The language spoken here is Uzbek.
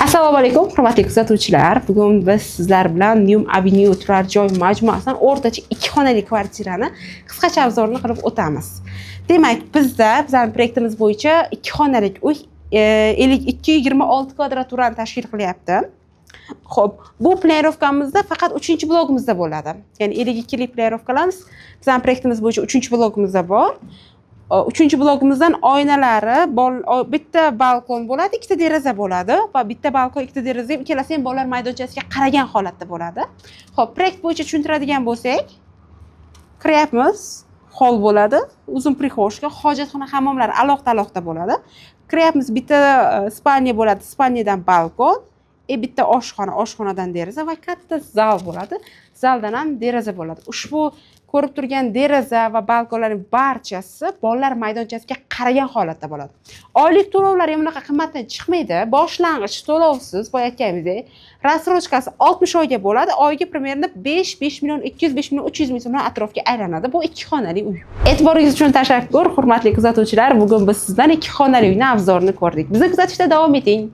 Assalomu alaykum, hurmatli kuzatuvchilar. Bugun biz sizlar bilan New Avenue turar joy majmuasidan o'rtacha 2 xonali kvartirani qisqacha obzorini qilib o'tamiz. Demak, bizning proyektimiz bo'yicha 2 xonali uy 226 kvadrat turan tashkil qilyapti. Xo'p, bu planirovkamizda faqat 3-blogimizda bo'ladi. Ya'ni 52 lik planirovkalarimiz bizning proyektimiz bo'yicha 3-blogimizda bor. 3-blogimizdan oynalari, bitta balkon bo'ladi, ikkita deraza bo'ladi va bitta balkon, ikkita deraza ham ikkalasi ham bolalar maydonchasiga qaragan holatda bo'ladi. Xo'p, proyekt bo'yicha tushuntiradigan bo'lsak, kiryapmiz, hol bo'ladi, uzun prixoshka, hojatxona, hammomlar alohida bo'ladi. Kiryapmiz, bitta spalniya bo'ladi, spalniyadan balkon, bitta oshxonadan deraza va katta zal bo'ladi. Zaldan ham deraza bo'ladi. Ushbu ko'rib turgan deraza va balkonlarning barchasi bolalar maydonchasiga qaragan holatda bo'ladi. Oylik to'lovlar ham unaqa qimmatdan chiqmaydi. Boshlang'ich to'lovsiz, boya aytganimizdek, rassrochkasi 60 oyga bo'ladi. Oyiga примерно 5 million 200, 5 million 300 ming so'mdan atrofga aylanadi. Bu 2 xonali uy. E'tiboringiz uchun tashakkur, hurmatli kuzatuvchilar. Bugun biz sizdan 2 xonali uyning obzorini ko'rdik. Bizni kuzatishda davom eting.